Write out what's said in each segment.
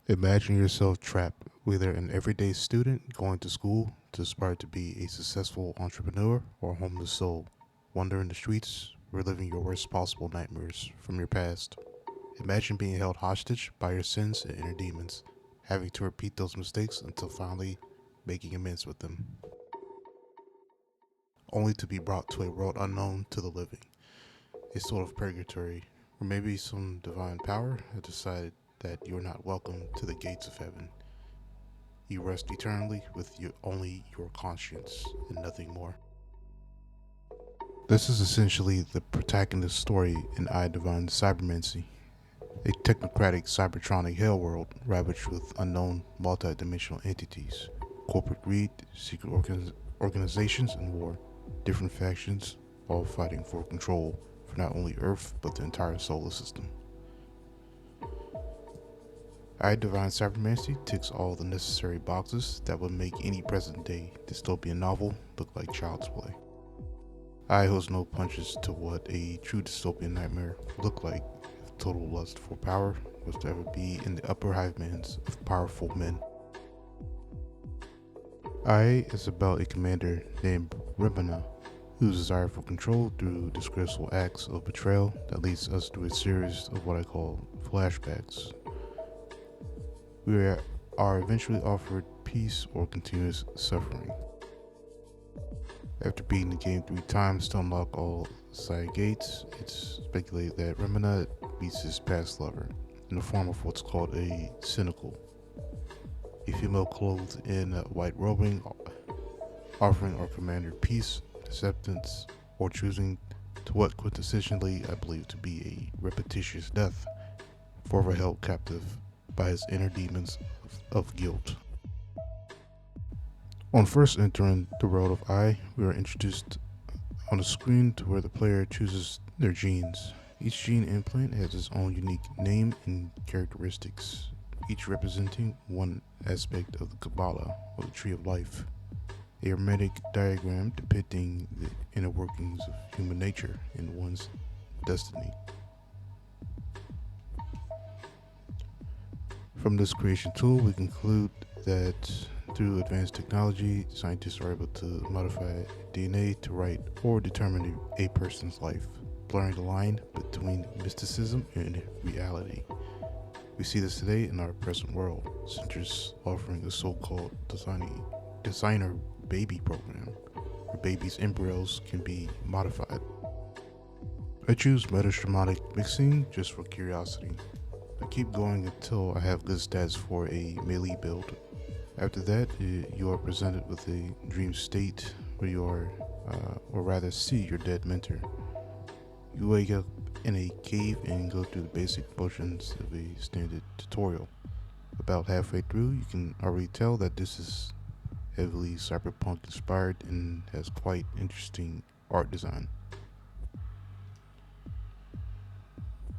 Imagine yourself trapped, whether an everyday student going to school to aspire to be a successful entrepreneur or a homeless soul, wandering the streets, reliving your worst possible nightmares from your past. Imagine being held hostage by your sins and inner demons, having to repeat those mistakes until finally making amends with them, only to be brought to a world unknown to the living, a sort of purgatory, or maybe some divine power has decided that you're not welcome to the gates of heaven. You rest eternally with only your conscience and nothing more. This is essentially the protagonist's story in I Divine Cybermancy, a technocratic cybertronic hell world ravaged with unknown multi-dimensional entities, corporate greed, secret organizations, and war, different factions, all fighting for control for not only Earth but the entire solar system. I Divine Cybermancy ticks all the necessary boxes that would make any present-day dystopian novel look like child's play. I holds no punches to what a true dystopian nightmare would look like if total lust for power was to ever be in the upper hivebands of powerful men. I is about a commander named Rimana, whose desire for control through disgraceful acts of betrayal that leads us through a series of what I call flashbacks. We are eventually offered peace or continuous suffering. After beating the game 3 times to unlock all side gates, it's speculated that Rimana meets his past lover in the form of what's called a cynical, a female clothed in white robing, offering our commander peace, acceptance, or choosing to what quintessentially I believe to be a repetitious death, forever held captive by his inner demons of guilt. On first entering the world of I, we are introduced on a screen to where the player chooses their genes. Each gene implant has its own unique name and characteristics, each representing one aspect of the Kabbalah, or the Tree of Life, a hermetic diagram depicting the inner workings of human nature and one's destiny. From this creation tool, we conclude that through advanced technology, scientists are able to modify DNA to write or determine a person's life, blurring the line between mysticism and reality. We see this today in our present world, centers offering a so-called designer baby program, where babies' embryos can be modified. I choose metastratomic mixing just for curiosity. I keep going until I have good stats for a melee build. After that, you are presented with a dream state where you are, or rather see your dead mentor. You wake up in a cave and go through the basic motions of a standard tutorial. About halfway through, you can already tell that this is heavily cyberpunk inspired and has quite interesting art design.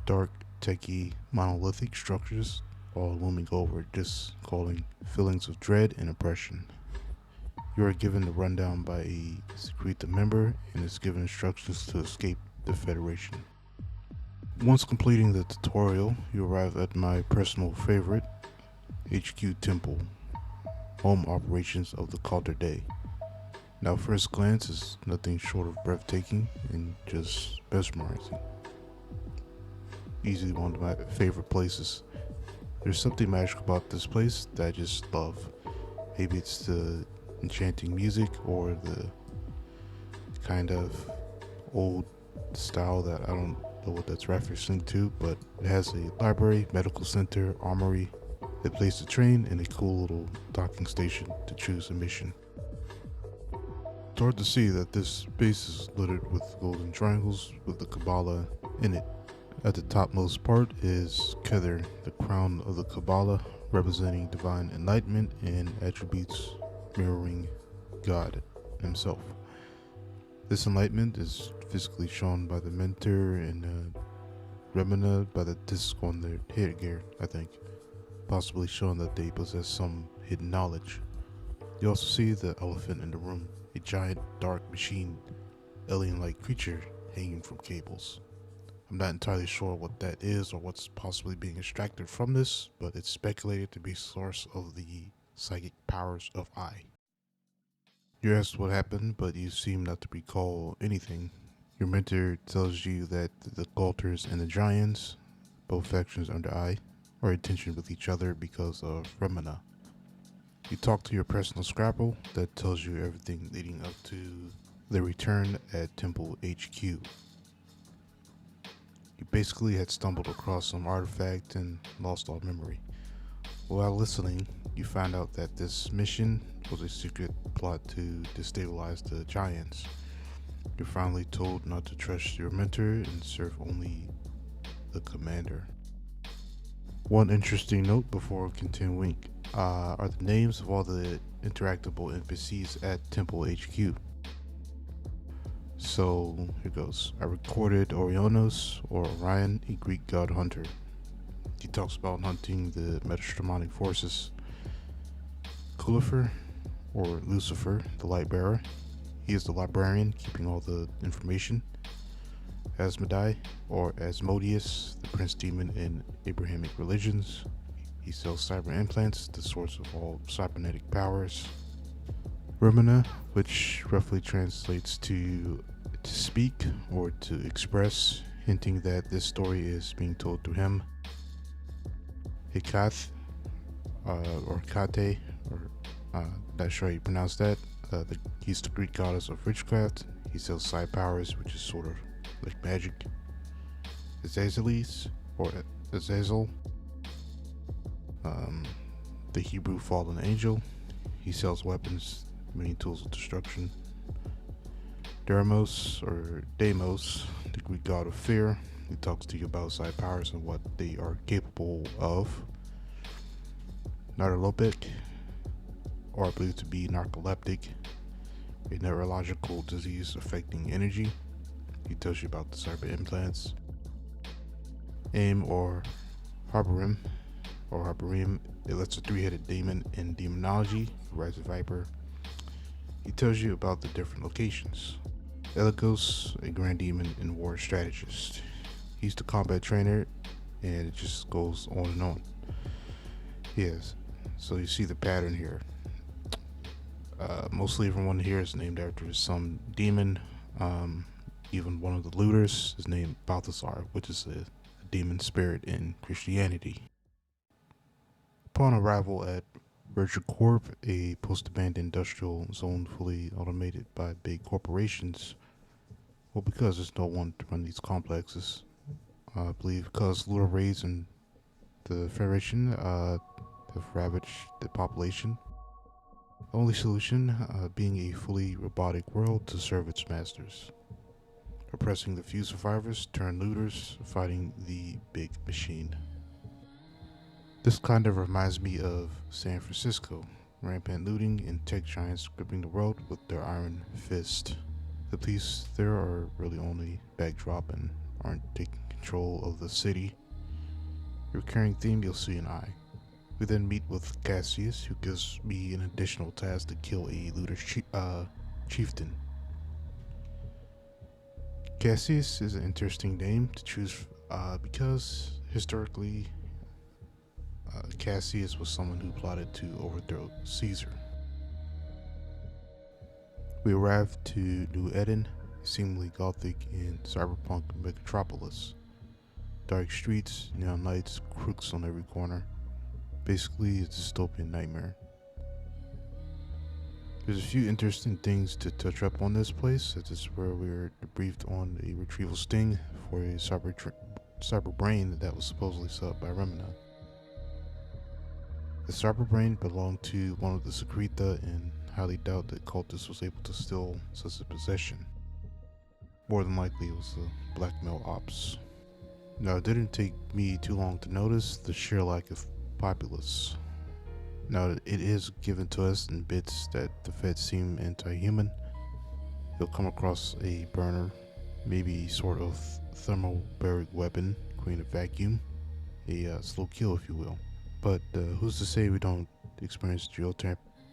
Dark, techy, monolithic structures all looming over, just calling feelings of dread and oppression. You are given the rundown by a secretive member and is given instructions to escape the Federation. Once completing the tutorial, you arrive at my personal favorite, HQ Temple, home operations of the Calder Day. Now first glance is nothing short of breathtaking and just mesmerizing. Easily one of my favorite places. There's something magical about this place that I just love. Maybe it's the enchanting music or the kind of old style that I don't know what that's referencing to, but it has a library, medical center, armory, a place to train, and a cool little docking station to choose a mission. It's hard to see that this space is littered with golden triangles with the Kabbalah in it. At the topmost part is Kether, the crown of the Kabbalah, representing divine enlightenment and attributes mirroring God himself. This enlightenment is physically shown by the mentor and Remina by the disc on their headgear, I think, possibly showing that they possess some hidden knowledge. You also see the elephant in the room, a giant dark machine, alien-like creature hanging from cables. I'm not entirely sure what that is or what's possibly being extracted from this, but it's speculated to be source of the psychic powers of I. You're asked what happened, but you seem not to recall anything. Your mentor tells you that the Galters and the Giants, both factions under I, are in tension with each other because of Remina. You talk to your personal Scrapple that tells you everything leading up to the return at Temple HQ. You basically had stumbled across some artifact and lost all memory. While listening, you find out that this mission was a secret plot to destabilize the Giants. You're finally told not to trust your mentor and serve only the commander. One interesting note before continuing are the names of all the interactable NPCs at Temple HQ. So here goes. I recorded Orionos, or Orion, a Greek god hunter. He talks about hunting the Metastromonic forces. Culifer, or Lucifer, the light bearer. He is the librarian keeping all the information. Asmodai, or Asmodeus, the prince demon in Abrahamic religions. He sells cyber implants, the source of all cybernetic powers. Remina, which roughly translates to speak or to express, hinting that this story is being told through him. Hekath, or Kate, or not sure how you pronounce that. He's the Greek goddess of witchcraft. He sells side powers, which is sort of like magic. Azazelis, or Azazel, the Hebrew fallen angel. He sells weapons, many tools of destruction. Deimos, or Deimos, the Greek god of fear. He talks to you about side powers and what they are capable of. Narcoleptic, or I believe to be narcoleptic, a neurological disease affecting energy. He tells you about the cyber implants. Aim, or Harbarim, it lets a three-headed demon in demonology, rides a viper. He tells you about the different locations. Eligos, a grand demon and war strategist. He's the combat trainer, and it just goes on and on. Yes, so you see the pattern here. Mostly everyone here is named after some demon. Even one of the looters is named Balthasar, which is a demon spirit in Christianity. Upon arrival at Virg Corp, a post-abandoned industrial zone fully automated by big corporations, well, because there's no one to run these complexes, I believe because lure raids and the Federation have ravaged the population. The only solution being a fully robotic world to serve its masters. Oppressing the few survivors turn looters, fighting the big machine. This kind of reminds me of San Francisco, rampant looting and tech giants gripping the world with their iron fist. The police there are really only backdrop and aren't taking control of the city. A recurring theme you'll see in I. We then meet with Cassius, who gives me an additional task to kill a looter chieftain. Cassius is an interesting name to choose because historically Cassius was someone who plotted to overthrow Caesar. We arrived to New Eden, a seemingly gothic and cyberpunk metropolis. Dark streets, neon lights, crooks on every corner. Basically, it's a dystopian nightmare. There's a few interesting things to touch up on this place, as it's where we were debriefed on a retrieval sting for a cyber brain that was supposedly set up by Remina. The cyber brain belonged to one of the Secreta, and highly doubt that Cultus was able to steal such a possession. More than likely it was a blackmail ops. Now, it didn't take me too long to notice the sheer lack of populace. Now, it is given to us in bits that the feds seem anti-human. You'll come across a burner, maybe sort of thermobaric weapon, creating a vacuum, a slow kill if you will. But who's to say we don't experience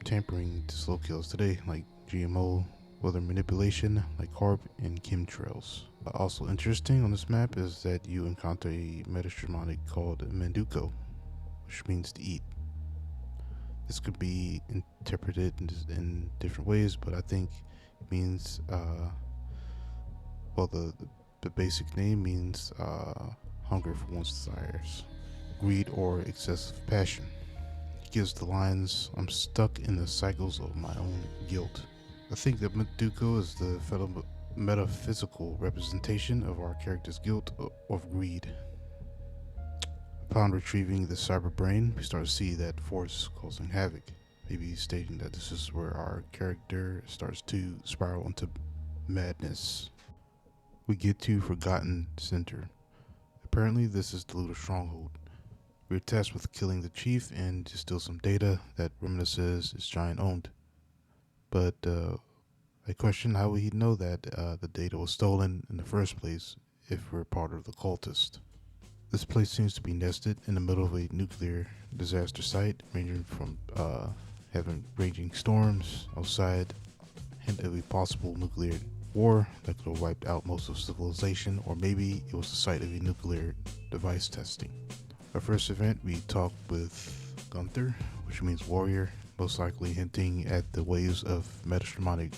tampering to slow kills today, like GMO weather manipulation like HARP and chemtrails. Also interesting on this map is that you encounter a metastromonic called Manduko, which means to eat. This could be interpreted in different ways, but I think it means, well, the basic name means hunger for one's desires, greed, or excessive passion. It gives the lines, "I'm stuck in the cycles of my own guilt." I think that Manduko is the metaphysical representation of our character's guilt of greed. Upon retrieving the cyber brain, we start to see that force causing havoc, maybe stating that this is where our character starts to spiral into madness. We get to Forgotten Center. Apparently this is the looter stronghold. We're tasked with killing the chief and to steal some data that Remina says is giant owned. But I question how he'd know that the data was stolen in the first place if we're part of the cultist. This place seems to be nested in the middle of a nuclear disaster site, ranging from having raging storms outside, hint of a possible nuclear war that could have wiped out most of civilization, or maybe it was the site of a nuclear device testing. Our first event, we talked with Gunther, which means warrior, most likely hinting at the waves of metastromonic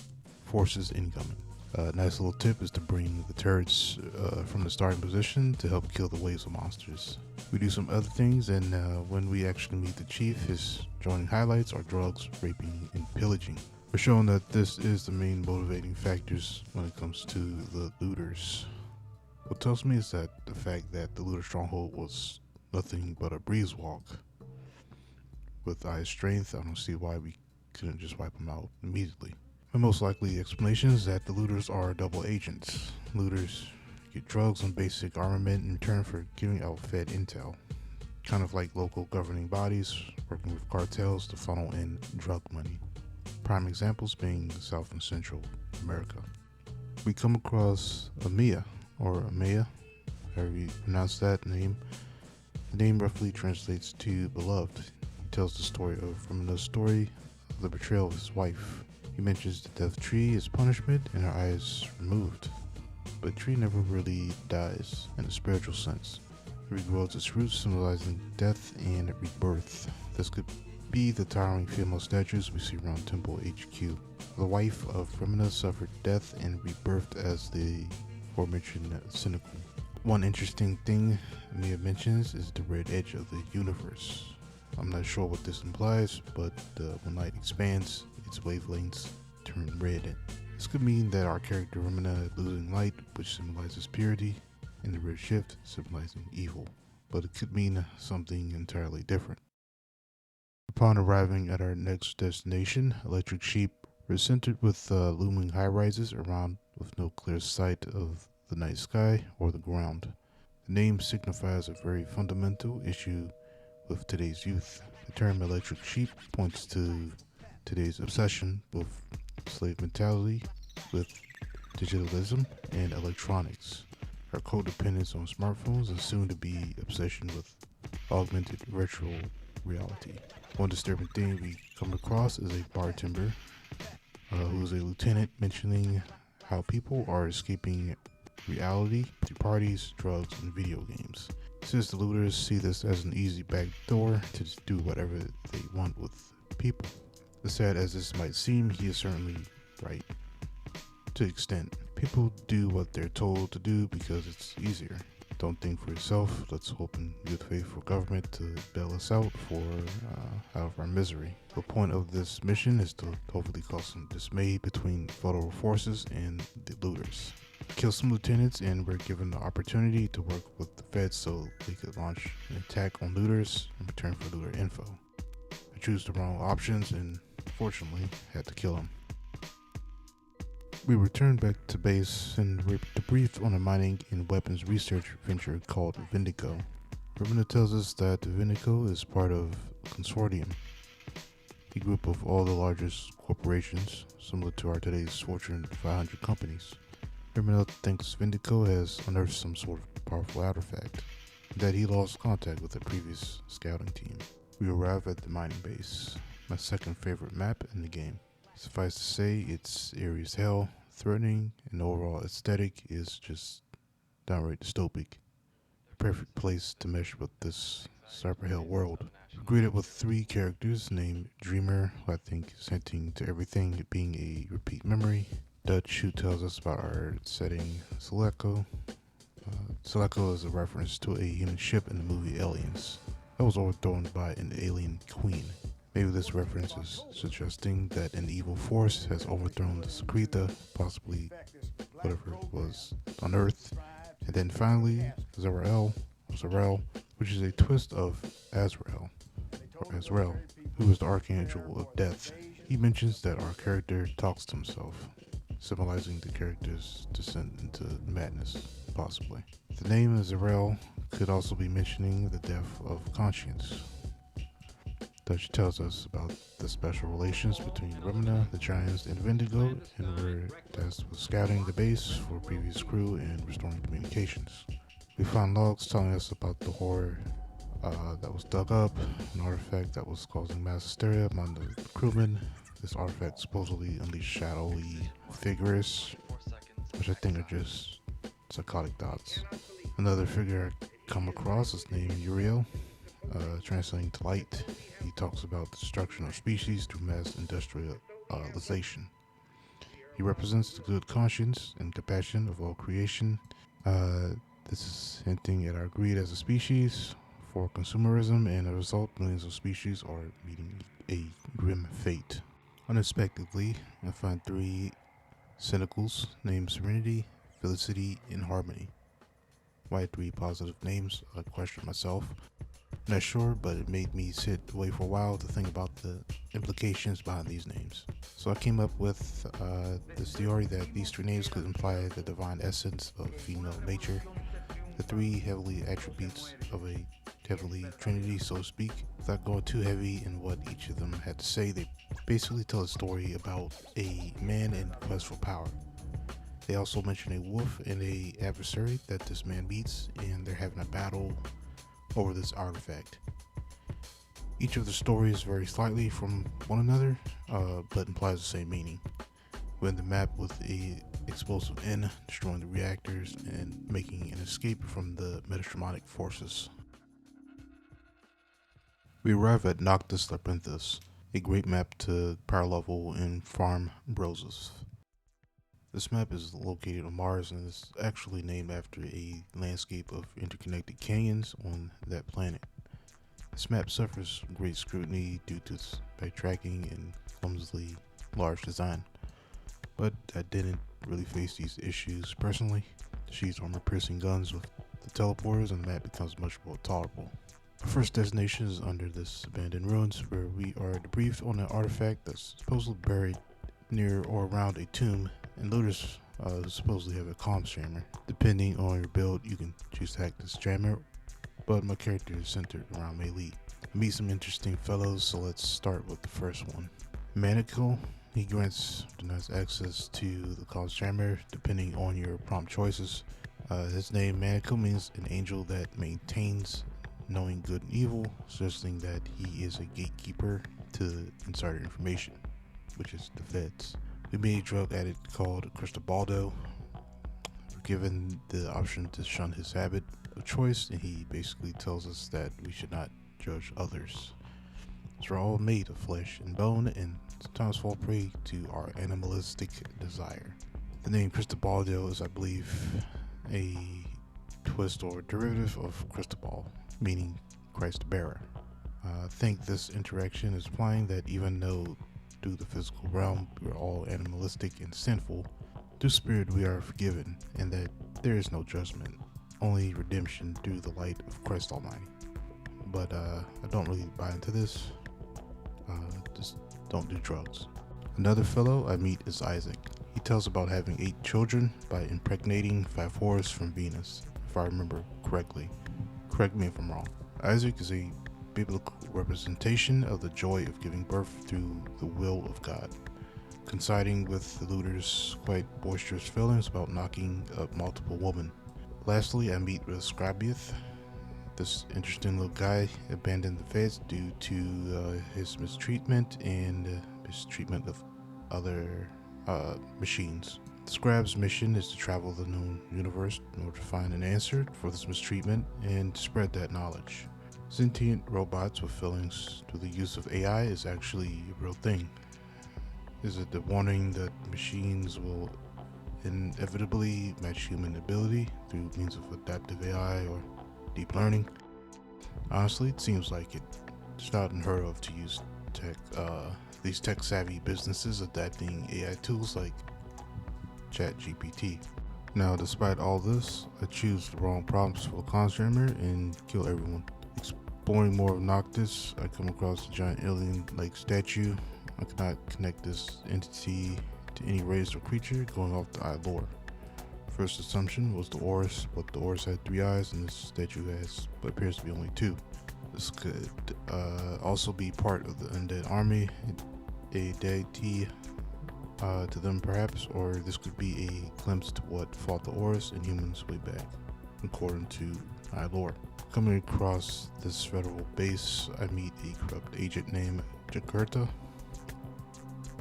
forces incoming. A nice little tip is to bring the turrets from the starting position to help kill the waves of monsters. We do some other things, and when we actually meet the chief, his joining highlights are drugs, raping, and pillaging. We're showing that this is the main motivating factors when it comes to the looters. What tells me is that the fact that the looter stronghold was nothing but a breeze walk. With I's strength, I don't see why we couldn't just wipe them out immediately. My most likely explanation is that the looters are double agents. Looters get drugs and basic armament in return for giving out Fed intel. Kind of like local governing bodies working with cartels to funnel in drug money. Prime examples being South and Central America. We come across Amia, or Amaya, however you pronounce that name. The name roughly translates to beloved. He tells the story of Remina's story of the betrayal of his wife. He mentions the death tree as punishment and her eyes removed. But the tree never really dies in a spiritual sense. It regrows its roots, symbolizing death and rebirth. This could be the towering female statues we see around Temple HQ. The wife of Remina suffered death and rebirth as the aforementioned cynical. One interesting thing Mia mentions is the red edge of the universe. I'm not sure what this implies, but when light expands, its wavelengths turn red. This could mean that our character Remina is losing light, which symbolizes purity, and the red shift symbolizing evil. But it could mean something entirely different. Upon arriving at our next destination, Electric Sheep, we're centered with looming high-rises around with no clear sight of the night sky or the ground. The name signifies a very fundamental issue with today's youth. The term Electric Sheep points to today's obsession with slave mentality, with digitalism and electronics, our codependence on smartphones, and soon to be obsession with augmented virtual reality. One disturbing thing we come across is a bartender who is a lieutenant, mentioning how people are escaping reality to parties, drugs, and video games. Since the looters see this as an easy backdoor to just do whatever they want with people. As sad as this might seem, he is certainly right. To an extent, people do what they're told to do because it's easier. Don't think for yourself. Let's hope in good faith for government to bail us out out of our misery. The point of this mission is to hopefully cause some dismay between federal forces and the looters. Kill some lieutenants, and we're given the opportunity to work with the feds so they could launch an attack on looters in return for looter info. I chose the wrong options and fortunately had to kill him. We returned back to base and were debriefed on a mining and weapons research venture called Vindico. Remina tells us that Vindico is part of a consortium, a group of all the largest corporations, similar to our today's Fortune 500 companies. Remina thinks Vindico has unearthed some sort of powerful artifact, and that he lost contact with the previous scouting team. We arrive at the mining base, my second favorite map in the game. Suffice to say, it's eerie as hell, threatening, and the overall aesthetic is just downright dystopic. The perfect place to mesh with this cyber hell world. We're greeted with three characters named Dreamer, who I think is hinting to everything being a repeat memory. Dutch, who tells us about our setting, Seleko. Seleko is a reference to a human ship in the movie Aliens that was overthrown by an alien queen. Maybe this reference is suggesting that an evil force has overthrown the Secreta, possibly whatever it was, on Earth. And then finally, Zarel, which is a twist of Azrael, who is the Archangel of Death. He mentions that our character talks to himself, symbolizing the character's descent into madness, possibly. The name Zarel could also be mentioning the death of conscience. Dutch tells us about the special relations between Remina, the Giants, and Vendigo, and we're tasked with scouting the base for previous crew and restoring communications. We find logs telling us about the horror that was dug up, an artifact that was causing mass hysteria among the crewmen. This artifact supposedly unleashed shadowy figures, which I think are just psychotic thoughts. Another figure I come across is named Uriel, translating to light. He talks about the destruction of species through mass industrialization. He represents the good conscience and compassion of all creation. This is hinting at our greed as a species for consumerism, and as a result, millions of species are meeting a grim fate. Unexpectedly, I find three cynicals named Serenity, Felicity, and Harmony. Why three positive names? I question myself. Not sure, but it made me sit away for a while to think about the implications behind these names. So I came up with this theory that these three names could imply the divine essence of female nature, the three heavenly attributes of a heavenly trinity, so to speak. Without going too heavy in what each of them had to say, they basically tell a story about a man in quest for power. They also mention a wolf and a adversary that this man meets, and they're having a battle over this artifact. Each of the stories vary slightly from one another, but implies the same meaning. We end the map with a explosive N destroying the reactors and making an escape from the Metatramonic forces. We arrive at Noctus Levius, a great map to power level and farm browsers. This map is located on Mars and is actually named after a landscape of interconnected canyons on that planet. This map suffers great scrutiny due to its backtracking and clumsily large design, but I didn't really face these issues personally. She's armor-piercing guns with the teleporters, and the map becomes much more tolerable. Our first destination is under this abandoned ruins, where we are debriefed on an artifact that's supposedly buried near or around a tomb, and looters supposedly have a comm jammer. Depending on your build, you can choose to hack this jammer, but my character is centered around melee. I meet some interesting fellows, so let's start with the first one. Manacle. He denies access to the comms jammer depending on your prompt choices. His name Manacle means an angel that maintains knowing good and evil, suggesting that he is a gatekeeper to insider information, which is the feds. We meet a drug addict called Cristobaldo. We're given the option to shun his habit of choice, and he basically tells us that we should not judge others. So we're all made of flesh and bone, and sometimes fall prey to our animalistic desire. The name Cristobaldo is, I believe, a twist or derivative of Cristobal, meaning Christ bearer. I think this interaction is implying that even though through the physical realm we are all animalistic and sinful, through spirit we are forgiven, and that there is no judgment, only redemption through the light of Christ Almighty. But I don't really buy into this. Just don't do drugs. Another fellow I meet is Isaac. He tells about having 8 children by impregnating 5 whores from Venus, if I remember correctly. Correct me if I'm wrong. Isaac is a biblical representation of the joy of giving birth through the will of God, coinciding with the looters' quite boisterous feelings about knocking up multiple women. Lastly, I meet with Scribius. This interesting little guy abandoned the feds due to his mistreatment and mistreatment of other machines. The Scribe's mission is to travel the known universe in order to find an answer for this mistreatment and spread that knowledge. Sentient robots with feelings through the use of AI is actually a real thing. Is it the warning that machines will inevitably match human ability through means of adaptive AI or deep learning? Honestly, it seems like it. It's not unheard of to use these tech-savvy businesses adapting AI tools like ChatGPT. Now, despite all this, I choose the wrong prompts for Conjammer and kill everyone. Exploring more of Noctus, I come across a giant alien-like statue. I cannot connect this entity to any race or creature going off the eye lore. First assumption was the Oris, but the Oris had 3 eyes and this statue has what appears to be only 2. This could also be part of the undead army, a deity to them perhaps, or this could be a glimpse to what fought the Oris and humans way back, according to eye lore. Coming across this federal base, I meet a corrupt agent named Jakarta,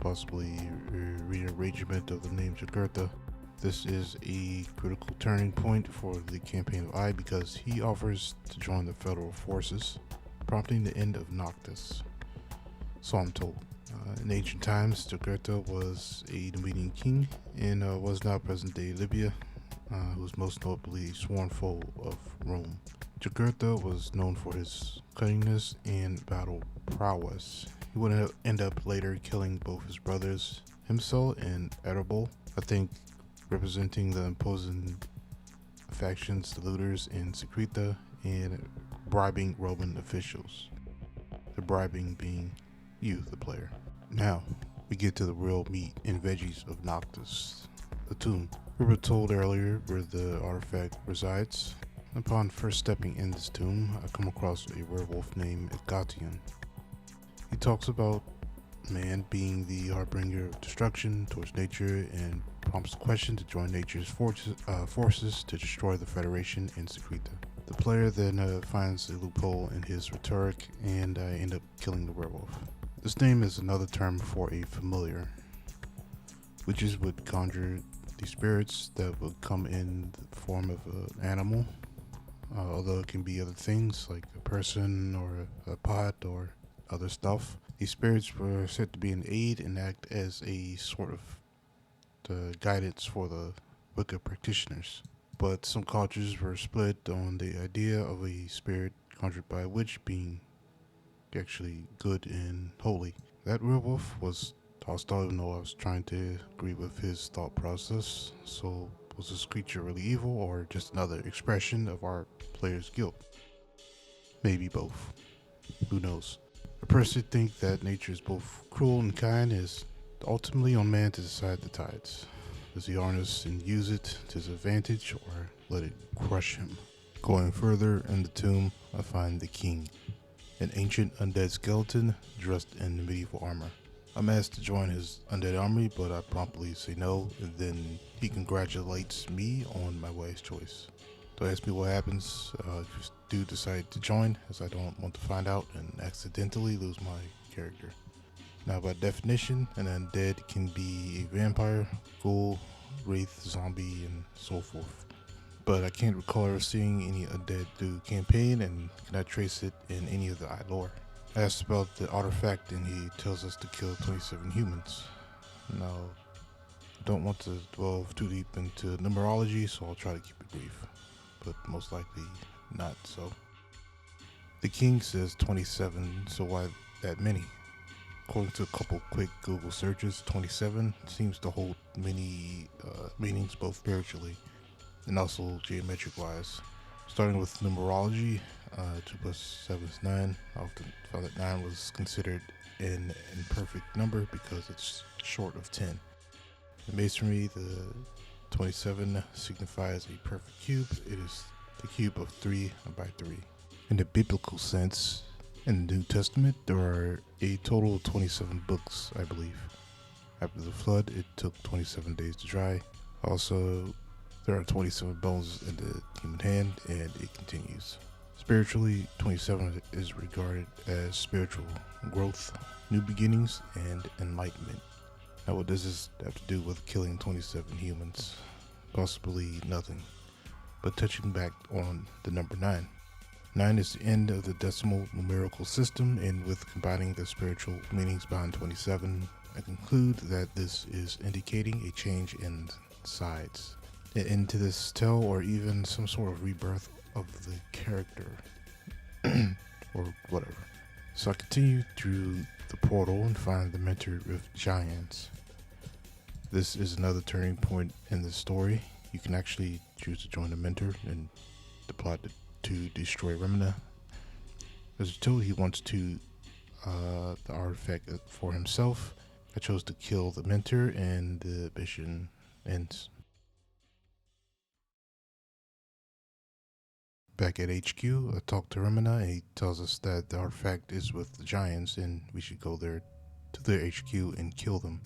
possibly a rearrangement of the name Jakarta. This is a critical turning point for the campaign of I because he offers to join the federal forces, prompting the end of Noctus. So I'm told. In ancient times, Jakarta was a Numidian king and was now present-day Libya, who was most notably a sworn foe of Rome. Jakarta was known for his cunningness and battle prowess. He would end up later killing both his brothers, Himsel and Erebol, I think representing the imposing factions, the looters in Secreta, and bribing Roman officials. The bribing being you, the player. Now, we get to the real meat and veggies of Noctus, the tomb. We were told earlier where the artifact resides. Upon first stepping in this tomb, I come across a werewolf named Egatian. He talks about man being the harbinger of destruction towards nature and prompts the question to join nature's forces to destroy the Federation in Secreta. The player then finds a loophole in his rhetoric and I end up killing the werewolf. This name is another term for a familiar. Witches would conjure these spirits that would come in the form of an animal, although it can be other things like a person or a pot or other stuff. These spirits were said to be an aid and act as a sort of guidance for the Wicca practitioners. But some cultures were split on the idea of a spirit conjured by a witch being actually good and holy. That werewolf was hostile, even though I was trying to agree with his thought process. So was this creature really evil or just another expression of our player's guilt? Maybe both. Who knows? I personally think that nature is both cruel and kind. Is ultimately on man to decide the tides. Does he harness and use it to his advantage or let it crush him? Going further in the tomb, I find the king, an ancient undead skeleton dressed in medieval armor. I'm asked to join his undead army, but I promptly say no, and then he congratulates me on my wise choice. Don't ask me what happens if you do decide to join, as I don't want to find out and accidentally lose my character. Now, by definition, an undead can be a vampire, ghoul, wraith, zombie, and so forth. But I can't recall ever seeing any undead through campaign and cannot trace it in any of the eye lore. I asked about the artifact and he tells us to kill 27 humans. Now, I don't want to delve too deep into numerology, so I'll try to keep it brief, but most likely not so. The king says 27, so why that many? According to a couple quick Google searches, 27 seems to hold many meanings both spiritually and also geometric wise. Starting with numerology, 2 plus 7 is 9. I often found that 9 was considered an imperfect number because it's short of 10. In Masonry, the 27 signifies a perfect cube. It is the cube of 3 by 3. In the biblical sense, in the New Testament, there are a total of 27 books, I believe. After the flood, it took 27 days to dry. Also, there are 27 bones in the human hand, and it continues. Spiritually, 27 is regarded as spiritual growth, new beginnings, and enlightenment. Now what does this have to do with killing 27 humans? Possibly nothing. But touching back on the number 9. 9 is the end of the decimal numerical system, and with combining the spiritual meanings behind 27, I conclude that this is indicating a change in sides. An end to this tale, or even some sort of rebirth of the character, or whatever. So I continue through the portal and find the mentor of giants. This is another turning point in the story. You can actually choose to join the mentor and the plot to destroy Remina. As told, he wants to the artifact for himself. I chose to kill the mentor, and the mission ends. Back at HQ, I talk to Remina, and he tells us that the artifact is with the giants and we should go there to their HQ and kill them.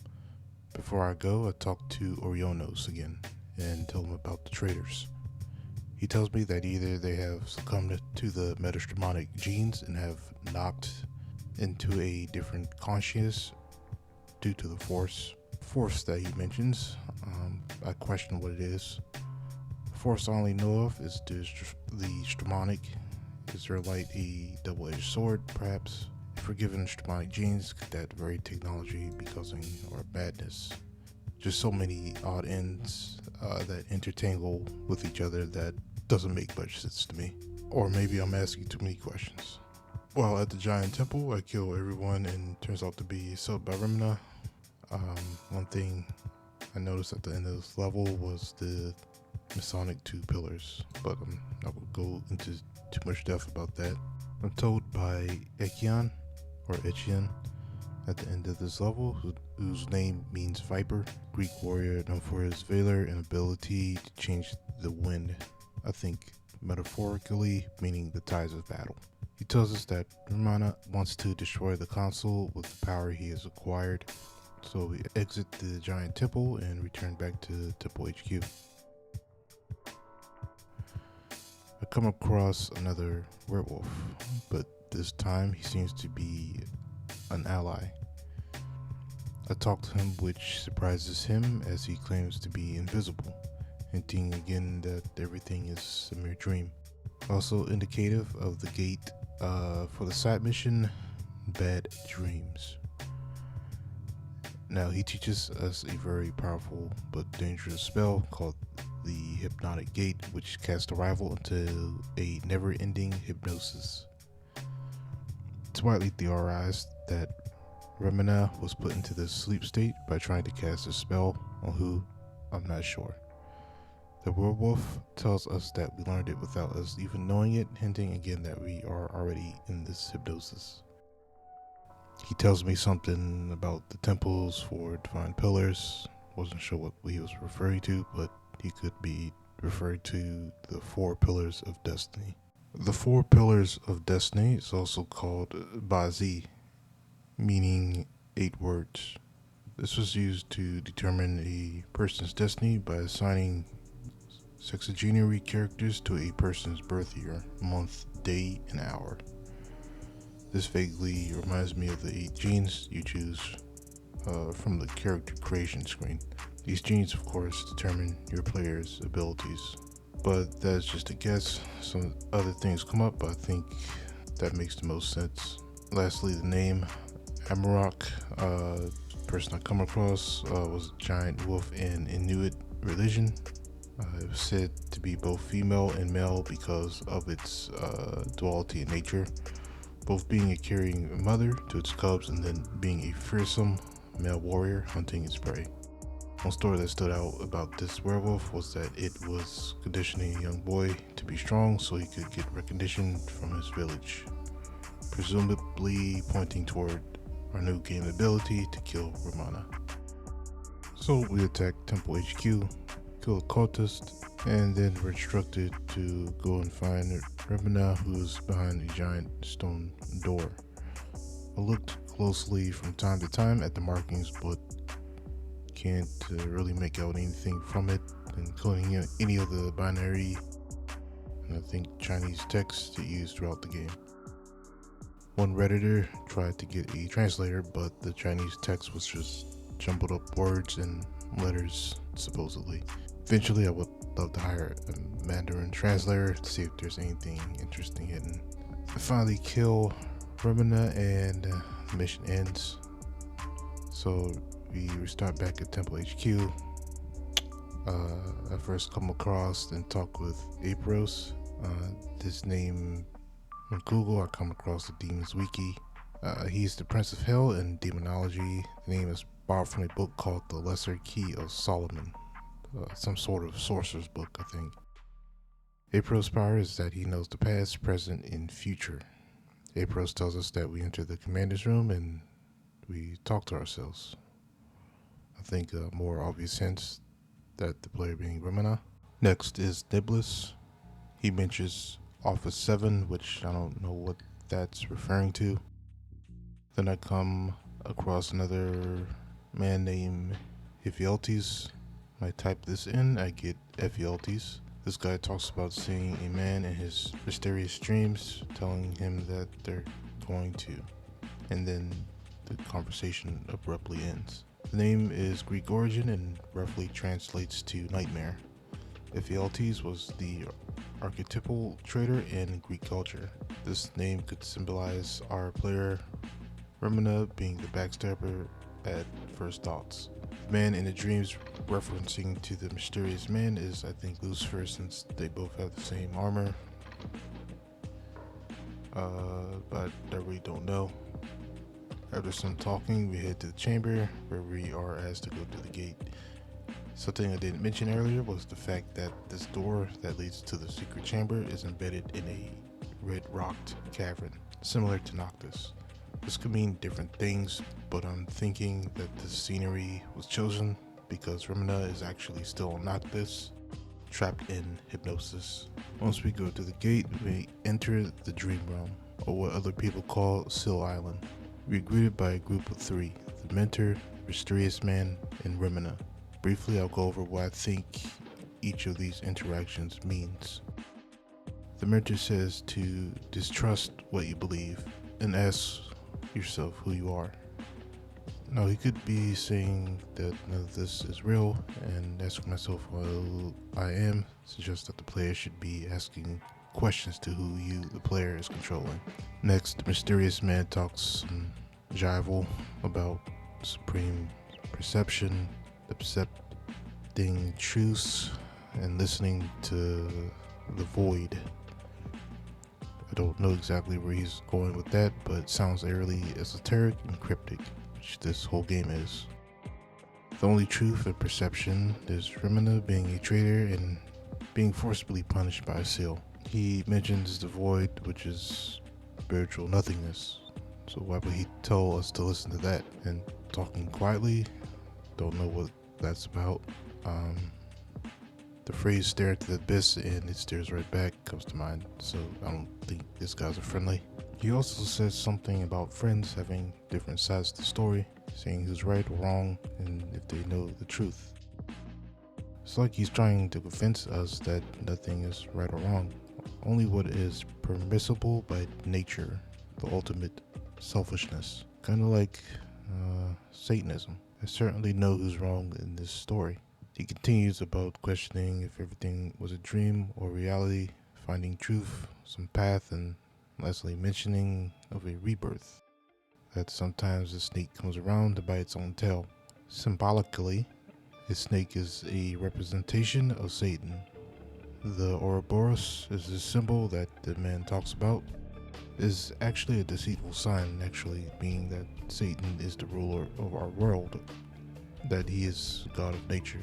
Before I go, I talk to Orionos again and tell him about the traitors. He tells me that either they have succumbed to the metastromonic genes and have knocked into a different consciousness due to the force that he mentions. I question what it is. Force I only know of is the stromonic. Is there like a double-edged sword, perhaps? If we're given stromonic genes, could that very technology be causing our badness? Just so many odd ends that intertangle with each other that doesn't make much sense to me. Or maybe I'm asking too many questions. While at the giant temple, I kill everyone and turns out to be sold by Remina. One thing I noticed at the end of this level was the Masonic 2 pillars, but I'm not going to go into too much depth about that. I'm told by Etienne at the end of this level, whose name means Viper, Greek warrior known for his valor and ability to change the wind, I think metaphorically meaning the tides of battle. He tells us that Remina wants to destroy the console with the power he has acquired, so we exit the giant temple and return back to Temple HQ. I come across another werewolf, but this time he seems to be an ally. I talk to him, which surprises him as he claims to be invisible, hinting again that everything is a mere dream. Also indicative of the gate for the side mission, Bad Dreams. Now he teaches us a very powerful but dangerous spell called the Hypnotic Gate, which casts a rival into a never-ending hypnosis. It's widely theorized that Remina was put into this sleep state by trying to cast a spell on who, I'm not sure. The werewolf tells us that we learned it without us even knowing it, hinting again that we are already in this hypnosis. He tells me something about the temples for divine pillars. Wasn't sure what he was referring to, but he could be referring to the 4 pillars of destiny. The 4 pillars of destiny is also called Bazi, meaning 8 words. This was used to determine a person's destiny by assigning sexagenary characters to a person's birth year, month, day, and hour. This vaguely reminds me of the 8 genes you choose from the character creation screen. These genes, of course, determine your player's abilities, but that's just a guess. Some other things come up, but I think that makes the most sense. Lastly, the name Amarok. Person I come across was a giant wolf in Inuit religion. It was said to be both female and male because of its duality in nature, both being a caring mother to its cubs and then being a fearsome male warrior hunting its prey. One story that stood out about this werewolf was that it was conditioning a young boy to be strong so he could get recognition from his village, presumably pointing toward our new game ability to kill Remina. So we attack Temple HQ, kill a cultist, and then we're instructed to go and find Remina, who's behind a giant stone door. I looked closely from time to time at the markings, but can't really make out anything from it, including any of the binary and I think Chinese text to use throughout the game. One Redditor tried to get a translator, but the Chinese text was just jumbled up words and letters, supposedly. Eventually, I would love to hire a Mandarin translator to see if there's anything interesting hidden. I finally kill Remina and the mission ends. So we restart back at Temple HQ. I first come across and talk with Ä.Ψ.Յ. This name on Google, I come across the Demon's Wiki. He's the Prince of Hell in demonology. The name is borrowed from a book called The Lesser Key of Solomon. Some sort of sorcerer's book, I think. Ä.Ψ.Յ's power is that he knows the past, present, and future. Ä.Ψ.Յ tells us that we enter the commander's room and we talk to ourselves. I think a more obvious hint that the player being Remina. Next is Niblis. He mentions Office 7, which I don't know what that's referring to. Then I come across another man named Ephialtes. When I type this in, I get Ephialtes. This guy talks about seeing a man in his mysterious dreams, telling him that they're going to, and then the conversation abruptly ends. The name is Greek origin and roughly translates to nightmare. Ephialtes was the archetypal traitor in Greek culture. This name could symbolize our player Remina being the backstabber at first thoughts. The man in the dreams referencing to the mysterious man is, I think, Lucifer, since they both have the same armor. But I really don't know. After some talking, we head to the chamber where we are asked to go to the gate. Something I didn't mention earlier was the fact that this door that leads to the secret chamber is embedded in a red rocked cavern, similar to Noctus. This could mean different things, but I'm thinking that the scenery was chosen because Remina is actually still on Noctus, trapped in hypnosis. Once we go to the gate, we enter the Dream Realm, or what other people call Seal Island. We are greeted by a group of 3, the Mentor, Mysterious Man, and Remina. Briefly, I'll go over what I think each of these interactions means. The Mentor says to distrust what you believe and ask yourself who you are. Now, he could be saying that none of this is real, and asking myself who I am suggests that the player should be asking questions to who you, the player, is controlling. Next, the Mysterious Man talks some jival about supreme perception, accepting truths, and listening to the void. I don't know exactly where he's going with that, but it sounds eerily esoteric and cryptic, which this whole game is. The only truth and perception is Remina being a traitor and being forcibly punished by a seal. He mentions the void, which is spiritual nothingness. So why would he tell us to listen to that? And talking quietly, don't know what that's about. The phrase stare into the abyss and it stares right back comes to mind, so I don't think these guys are friendly. He also says something about friends having different sides to the story, saying who's right or wrong and if they know the truth. It's like he's trying to convince us that nothing is right or wrong, only what is permissible by nature, the ultimate selfishness. Kind of like Satanism. I certainly know who's wrong in this story. He continues about questioning if everything was a dream or reality, finding truth, some path, and lastly mentioning of a rebirth. That sometimes the snake comes around to bite its own tail. Symbolically, a snake is a representation of Satan. The Ouroboros is the symbol that the man talks about. Is actually a deceitful sign, actually meaning that Satan is the ruler of our world, that he is God of nature.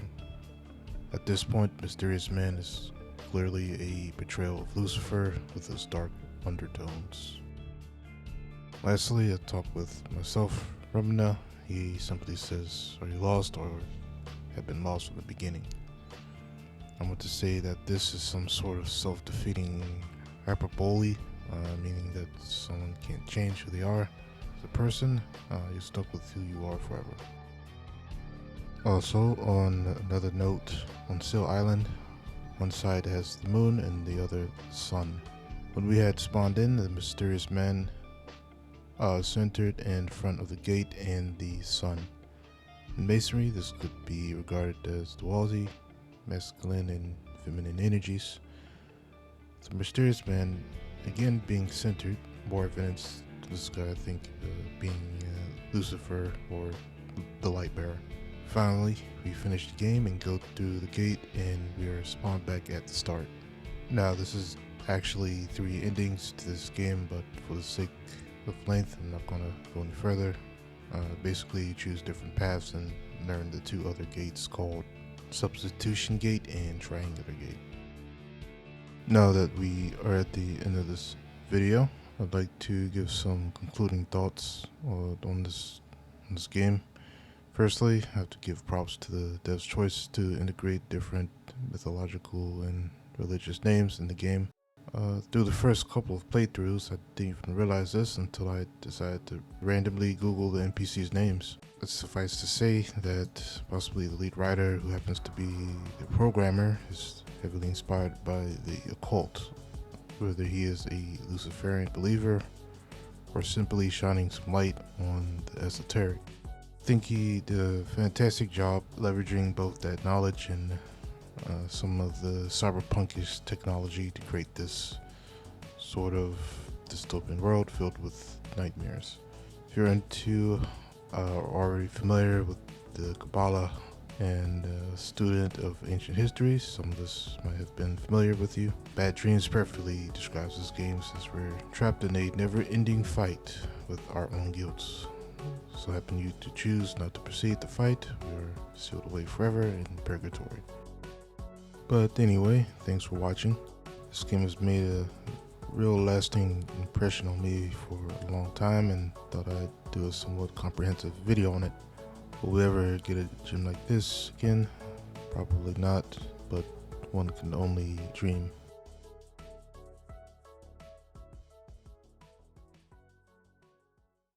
At this point, Mysterious Man is clearly a betrayal of Lucifer with its dark undertones. Lastly, I talk with myself, Remina. He simply says, are you lost or have been lost from the beginning? I want to say that this is some sort of self-defeating hyperbole, meaning that someone can't change who they are as a person. You're stuck with who you are forever. Also, on another note, on Seal Island, one side has the moon and the other the sun. When we had spawned in, the Mysterious Man centered in front of the gate and the sun. In masonry, this could be regarded as duality, masculine and feminine energies. The mysterious man, again being centered, more evidence to this guy, I think, being Lucifer or the light bearer. Finally, we finish the game and go through the gate, and we are spawned back at the start. Now, this is actually 3 endings to this game, but for the sake of length, I'm not going to go any further. Basically, you choose different paths and learn the 2 other gates called Substitution Gate and Triangular Gate. Now that we are at the end of this video, I'd like to give some concluding thoughts on this game. Firstly, I have to give props to the dev's choice to integrate different mythological and religious names in the game. Through the first couple of playthroughs, I didn't even realize this until I decided to randomly Google the NPC's names. It suffice to say that possibly the lead writer, who happens to be the programmer, is heavily inspired by the occult, whether he is a Luciferian believer or simply shining some light on the esoteric. I think he did a fantastic job leveraging both that knowledge and some of the cyberpunkish technology to create this sort of dystopian world filled with nightmares. If you're into already familiar with the Kabbalah and a student of ancient history, some of this might have been familiar with you. Bad Dreams perfectly describes this game, since we're trapped in a never-ending fight with our own guilts. So happen you to choose not to proceed the fight, we are sealed away forever in purgatory. But anyway, thanks for watching. This game has made a real lasting impression on me for a long time, and thought I'd do a somewhat comprehensive video on it. Will we ever get a gem like this again? Probably not, but one can only dream.